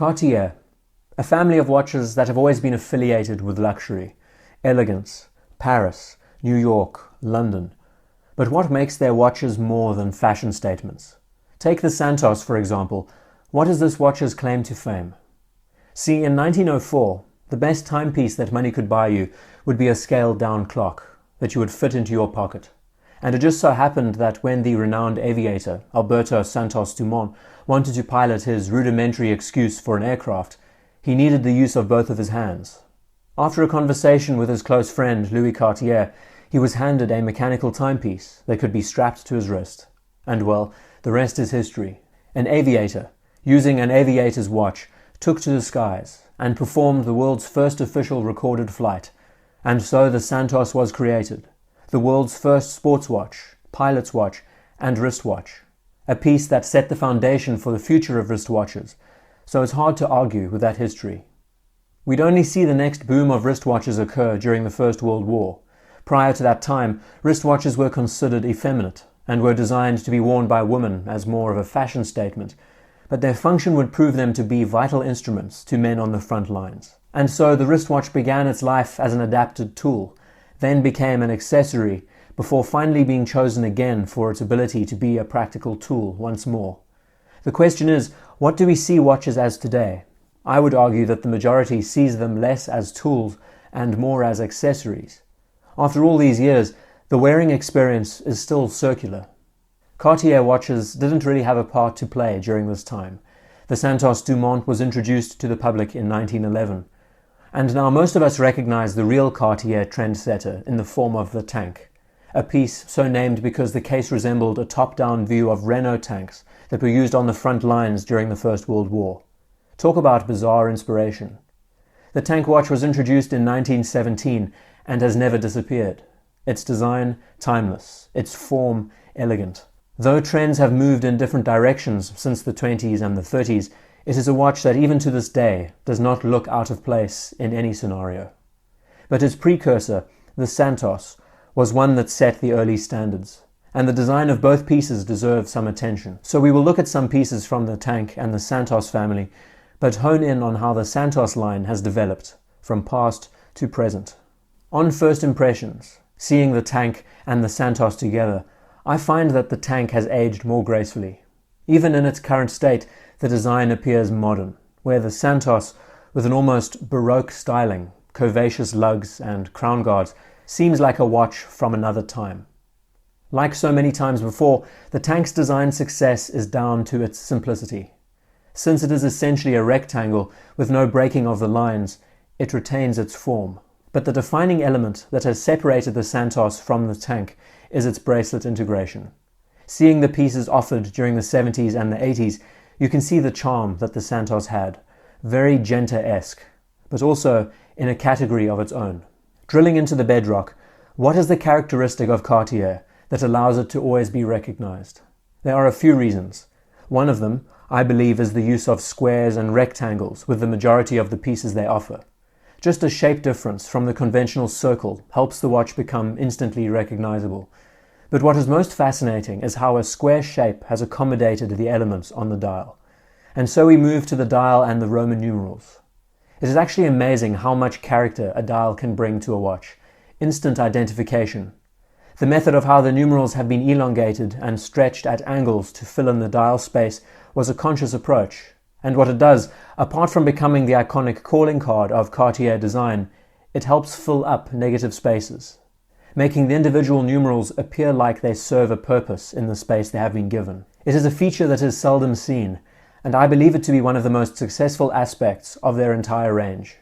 Cartier, a family of watches that have always been affiliated with luxury, elegance, Paris, New York, London. But what makes their watches more than fashion statements? Take the Santos, for example. What is this watch's claim to fame? See, in 1904, the best timepiece that money could buy you would be a scaled-down clock that you would fit into your pocket. And it just so happened that when the renowned aviator, Alberto-Santos Dumont, wanted to pilot his rudimentary excuse for an aircraft, he needed the use of both of his hands. After a conversation with his close friend, Louis Cartier, he was handed a mechanical timepiece that could be strapped to his wrist. And well, the rest is history. An aviator, using an aviator's watch, took to the skies and performed the world's first official recorded flight. And so the Santos was created, the world's first sports watch, pilot's watch, and wristwatch. A piece that set the foundation for the future of wristwatches, so it's hard to argue with that history. We'd only see the next boom of wristwatches occur during the First World War. Prior to that time, wristwatches were considered effeminate and were designed to be worn by women as more of a fashion statement, but their function would prove them to be vital instruments to men on the front lines. And so the wristwatch began its life as an adapted tool, then became an accessory, before finally being chosen again for its ability to be a practical tool once more. The question is, what do we see watches as today? I would argue that the majority sees them less as tools and more as accessories. After all these years, the wearing experience is still circular. Cartier watches didn't really have a part to play during this time. The Santos Dumont was introduced to the public in 1911. And now most of us recognize the real Cartier trendsetter in the form of the tank, a piece so named because the case resembled a top-down view of Renault tanks that were used on the front lines during the First World War. Talk about bizarre inspiration. The tank watch was introduced in 1917 and has never disappeared. Its design, timeless. Its form, elegant. Though trends have moved in different directions since the 20s and the 30s, it is a watch that even to this day does not look out of place in any scenario. But its precursor, the Santos, was one that set the early standards, and the design of both pieces deserves some attention. So we will look at some pieces from the tank and the Santos family, but hone in on how the Santos line has developed, from past to present. On first impressions, seeing the tank and the Santos together, I find that the tank has aged more gracefully. Even in its current state, the design appears modern, where the Santos, with an almost Baroque styling, curvaceous lugs and crown guards, seems like a watch from another time. Like so many times before, the tank's design success is down to its simplicity. Since it is essentially a rectangle with no breaking of the lines, it retains its form. But the defining element that has separated the Santos from the tank is its bracelet integration. Seeing the pieces offered during the 70s and the 80s, you can see the charm that the Santos had, very Genta-esque, but also in a category of its own. Drilling into the bedrock, what is the characteristic of Cartier that allows it to always be recognized? There are a few reasons. One of them, I believe, is the use of squares and rectangles with the majority of the pieces they offer. Just a shape difference from the conventional circle helps the watch become instantly recognizable. But what is most fascinating is how a square shape has accommodated the elements on the dial. And so we move to the dial and the Roman numerals. It is actually amazing how much character a dial can bring to a watch. Instant identification. The method of how the numerals have been elongated and stretched at angles to fill in the dial space was a conscious approach. And what it does, apart from becoming the iconic calling card of Cartier design, it helps fill up negative spaces, making the individual numerals appear like they serve a purpose in the space they have been given. It is a feature that is seldom seen, and I believe it to be one of the most successful aspects of their entire range.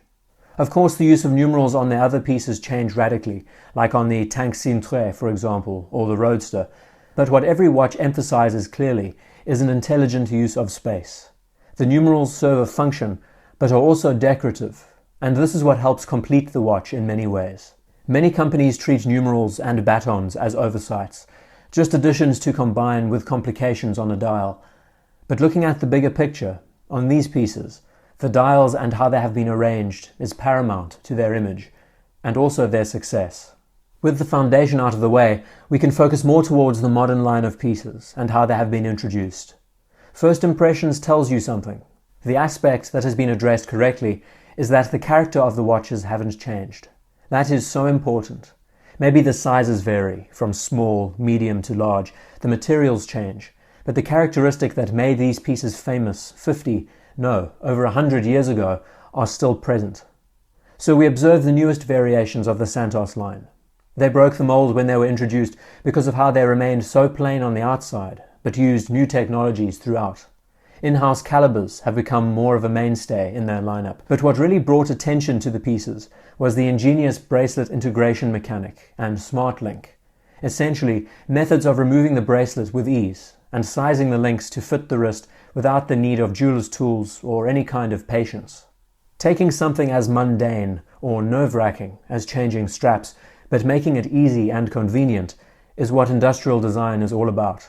Of course, the use of numerals on their other pieces changed radically, like on the Tank Cintre, for example, or the Roadster, but what every watch emphasizes clearly is an intelligent use of space. The numerals serve a function, but are also decorative, and this is what helps complete the watch in many ways. Many companies treat numerals and batons as oversights, just additions to combine with complications on a dial. But looking at the bigger picture, on these pieces, the dials and how they have been arranged is paramount to their image, and also their success. With the foundation out of the way, we can focus more towards the modern line of pieces and how they have been introduced. First impressions tells you something. The aspect that has been addressed correctly is that the character of the watches haven't changed. That is so important. Maybe the sizes vary, from small, medium to large, the materials change, but the characteristic that made these pieces famous over 100 years ago are still present. So we observe the newest variations of the Santos line. They broke the mold when they were introduced because of how they remained so plain on the outside, but used new technologies throughout. In-house calibers have become more of a mainstay in their lineup, but what really brought attention to the pieces was the ingenious bracelet integration mechanic and smart link. Essentially, methods of removing the bracelet with ease and sizing the links to fit the wrist without the need of jeweler's tools or any kind of patience. Taking something as mundane or nerve-wracking as changing straps, but making it easy and convenient, is what industrial design is all about.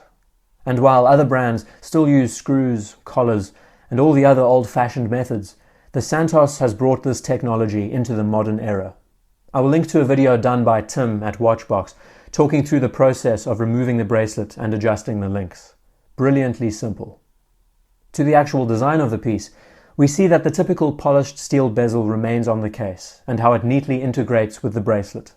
And while other brands still use screws, collars, and all the other old-fashioned methods, the Santos has brought this technology into the modern era. I will link to a video done by Tim at Watchbox talking through the process of removing the bracelet and adjusting the links. Brilliantly simple. To the actual design of the piece, we see that the typical polished steel bezel remains on the case and how it neatly integrates with the bracelet.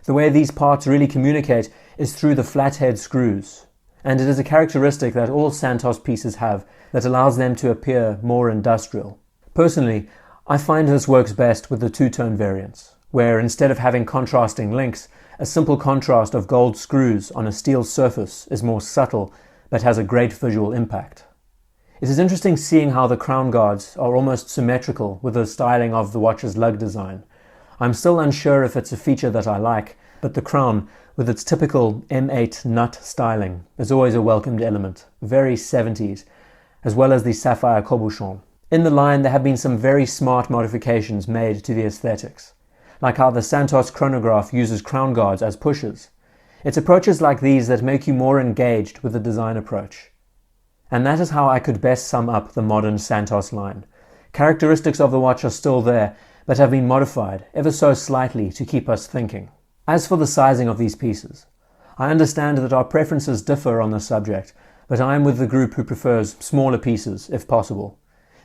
The way these parts really communicate is through the flathead screws, and it is a characteristic that all Santos pieces have that allows them to appear more industrial. Personally, I find this works best with the two-tone variants, where instead of having contrasting links, a simple contrast of gold screws on a steel surface is more subtle but has a great visual impact. It is interesting seeing how the crown guards are almost symmetrical with the styling of the watch's lug design. I'm still unsure if it's a feature that I like, but the crown, with its typical M8 nut styling, is always a welcomed element, very 70s, as well as the sapphire cabochon. In the line, there have been some very smart modifications made to the aesthetics, like how the Santos chronograph uses crown guards as pushers. It's approaches like these that make you more engaged with the design approach. And that is how I could best sum up the modern Santos line. Characteristics of the watch are still there, but have been modified ever so slightly to keep us thinking. As for the sizing of these pieces, I understand that our preferences differ on the subject, but I am with the group who prefers smaller pieces if possible.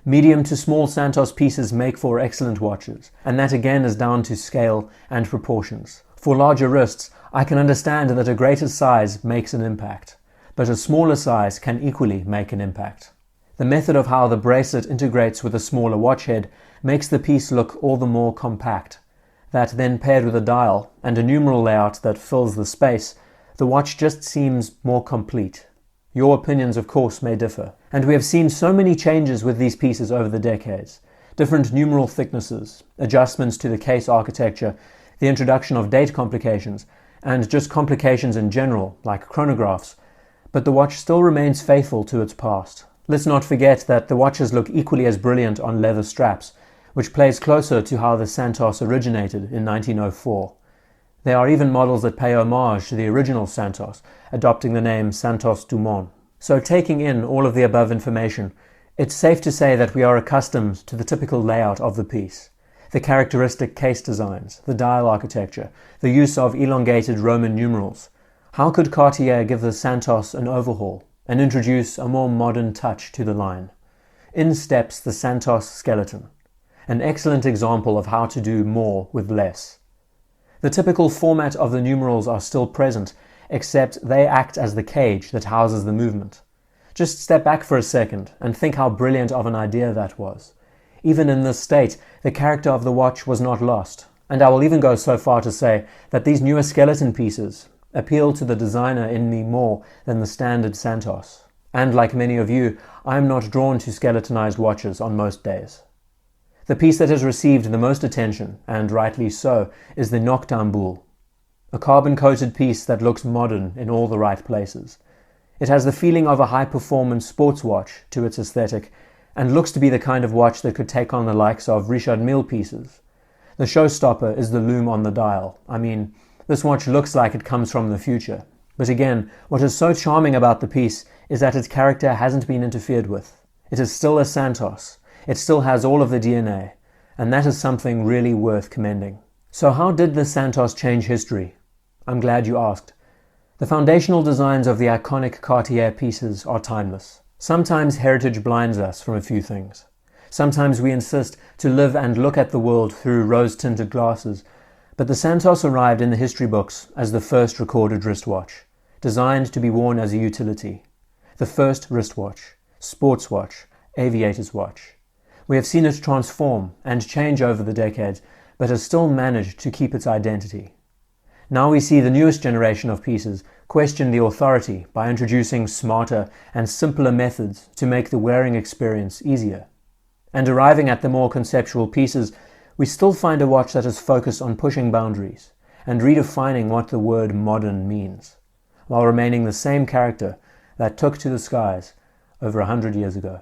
Medium to small Santos pieces make for excellent watches, and that again is down to scale and proportions. For larger wrists, I can understand that a greater size makes an impact, but a smaller size can equally make an impact. The method of how the bracelet integrates with a smaller watch head makes the piece look all the more compact. That then paired with a dial and a numeral layout that fills the space, the watch just seems more complete. Your opinions, of course, may differ. And we have seen so many changes with these pieces over the decades. Different numeral thicknesses, adjustments to the case architecture, the introduction of date complications, and just complications in general, like chronographs. But the watch still remains faithful to its past. Let's not forget that the watches look equally as brilliant on leather straps, which plays closer to how the Santos originated in 1904. There are even models that pay homage to the original Santos, adopting the name Santos Dumont. So taking in all of the above information, it's safe to say that we are accustomed to the typical layout of the piece. The characteristic case designs, the dial architecture, the use of elongated Roman numerals. How could Cartier give the Santos an overhaul and introduce a more modern touch to the line? In steps the Santos skeleton, an excellent example of how to do more with less. The typical format of the numerals are still present, except they act as the cage that houses the movement. Just step back for a second and think how brilliant of an idea that was. Even in this state, the character of the watch was not lost, and I will even go so far to say that these newer skeleton pieces appeal to the designer in me more than the standard Santos. And like many of you, I am not drawn to skeletonized watches on most days. The piece that has received the most attention, and rightly so, is the Noctambule, a carbon-coated piece that looks modern in all the right places. It has the feeling of a high-performance sports watch to its aesthetic, and looks to be the kind of watch that could take on the likes of Richard Mille pieces. The showstopper is the lume on the dial. I mean, this watch looks like it comes from the future. But again, what is so charming about the piece is that its character hasn't been interfered with. It is still a Santos. It still has all of the DNA, and that is something really worth commending. So how did the Santos change history? I'm glad you asked. The foundational designs of the iconic Cartier pieces are timeless. Sometimes heritage blinds us from a few things. Sometimes we insist to live and look at the world through rose-tinted glasses, but the Santos arrived in the history books as the first recorded wristwatch, designed to be worn as a utility. The first wristwatch, sports watch, aviator's watch. We have seen it transform and change over the decades, but has still managed to keep its identity. Now we see the newest generation of pieces question the authority by introducing smarter and simpler methods to make the wearing experience easier. And arriving at the more conceptual pieces, we still find a watch that is focused on pushing boundaries and redefining what the word modern means, while remaining the same character that took to the skies over 100 years ago.